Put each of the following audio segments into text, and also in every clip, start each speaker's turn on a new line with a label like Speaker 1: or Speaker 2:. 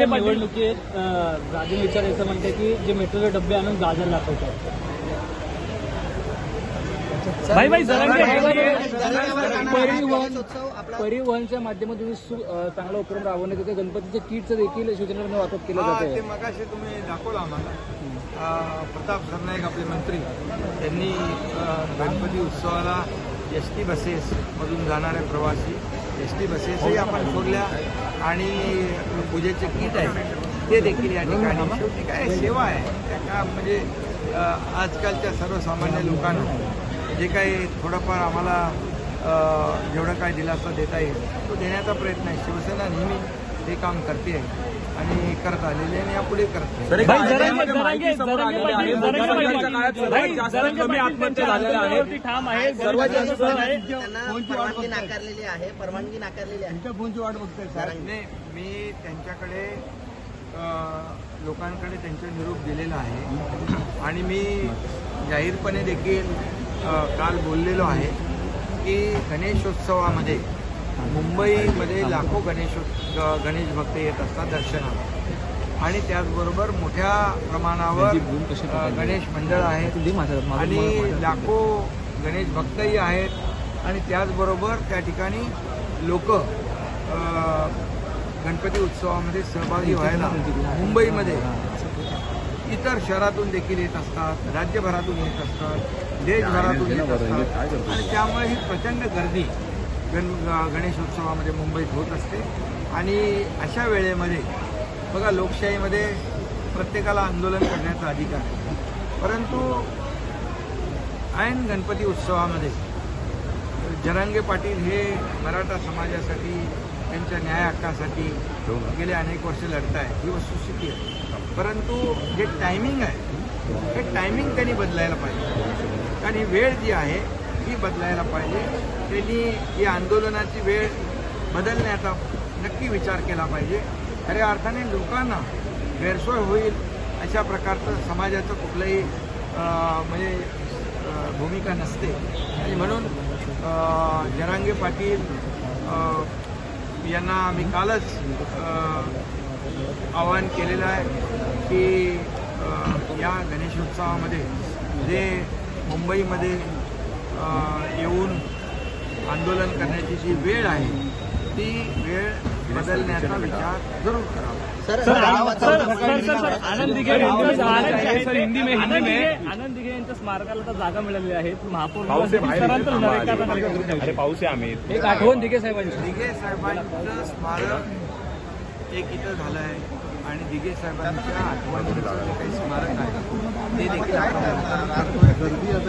Speaker 1: निवडणुकीत राजन विचार याचं म्हणते की जे मेट्रोचे डबे आणून गाजर दाखवतात. परिवहनच्या माध्यमातून चांगला उपक्रम राबवण्यात येतो. गणपतीच्या किटचं देखील शिवसेनेकडून वाटप केलं जातं.
Speaker 2: ते मगाशी तुम्ही दाखवलं आम्हाला. प्रताप सरनाईक आपले मंत्री त्यांनी गणपती उत्सवाला एसटी बसेसमधून जाणारे प्रवासी एसटी बसेसही आपण सोडल्या आणि पूजेचे किट आहे ते देखील या ठिकाणी. शेवटी काय सेवा आहे त्या का म्हणजे आजकालच्या सर्वसामान्य लोकांना जे काही थोडंफार आम्हाला जेवढं काय दिलासा देता येईल तो देण्याचा प्रयत्न आहे. शिवसेना नेहमी हे काम करते आहे आणि करत आलेले आणि यापुढे करत आहे. मी त्यांच्याकडे लोकांकडे त्यांचा निरोप दिलेला आहे आणि मी जाहीरपणे देखील काल बोललेलो आहे की गणेशोत्सवामध्ये मुंबईमध्ये लाखो गणेश भक्त येत असतात दर्शनाला आणि त्याचबरोबर मोठ्या प्रमाणावर गणेश मंडळ आहेत आणि लाखो गणेश भक्तही आहेत आणि त्याचबरोबर त्या ठिकाणी लोक गणपती उत्सवामध्ये सहभागी व्हायला मुंबईमध्ये इतर शहरातून देखील येत असतात, राज्यभरातून येत असतात, देशभरातून येत असतात आणि त्यामुळे ही प्रचंड गर्दी गणेशोत्सवामध्ये मुंबईत होत असते. आणि अशा वेळेमध्ये बघा लोकशाहीमध्ये प्रत्येकाला आंदोलन करण्याचा अधिकार आहे, परंतु ऐन गणपती उत्सवामध्ये जरांगे पाटील हे मराठा समाजासाठी त्यांच्या न्याय हक्कासाठी गेले अनेक वर्ष लढत आहे ही वस्तुस्थिती आहे. परंतु जे टायमिंग आहे हे टायमिंग त्यांनी बदलायला पाहिजे कारण ही वेळ जी आहे ही बदलायला पाहिजे. त्यांनी या आंदोलनाची वेळ बदलण्याचा नक्की विचार केला पाहिजे. खऱ्या अर्थाने लोकांना गैरसोय होईल अशा प्रकारचं समाजाचं कुठलंही म्हणजे भूमिका नसते आणि म्हणून जरांगे पाटील यांना आम्ही कालच आवाहन केलेलं आहे की या गणेशोत्सवामध्ये जे मुंबईमध्ये येऊन आंदोलन करण्याची जी वेळ आहे ती वेळ बदलण्याचा विचार जरूर करावा.
Speaker 1: आनंद दिघे यांच्या स्मारकाला तर जागा मिळाली आहे. महापौर एक आठवण दिघे
Speaker 2: साहेबांचं स्मारक एक इथं झालं आहे आणि दिघे साहेबांच्या आठवणीचं जे काही स्मारक आहे ते देखील आपण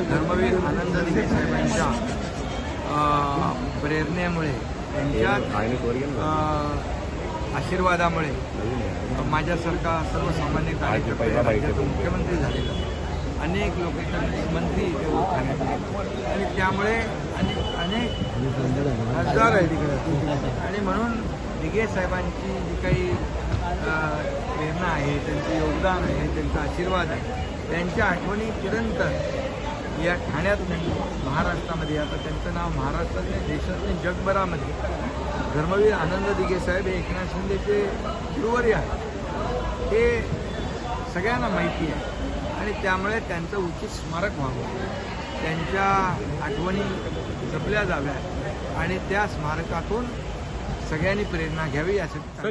Speaker 2: धर्मवीर आनंद दिघे साहेबांच्या प्रेरणेमुळे त्यांच्या आशीर्वादामुळे माझ्यासारखा सर्वसामान्य कार्यकर्ता राज्याचा मुख्यमंत्री झालेला अनेक लोक मंत्री इथे ठाण्यात आणि त्यामुळे अनेक खासदार आहे तिकडे आणि म्हणून दिघे साहेबांची जी काही प्रेरणा आहे त्यांचं योगदान आहे त्यांचा आशीर्वाद आहे त्यांच्या आठवणी चिरंतन या ठाण्यात नाही महाराष्ट्रामध्ये आता त्यांचं नाव महाराष्ट्रात नाही देशात नाही जगभरामध्ये धर्मवीर आनंद दिघे साहेब हे एकनाथ शिंदेचे गुरुवर्य आहेत हे सगळ्यांना माहिती आहे आणि त्यामुळे त्यांचं उचित स्मारक व्हावं त्यांच्या आठवणी जपल्या जाव्यात आणि त्या स्मारकातून सगळ्यांनी प्रेरणा घ्यावी यासाठी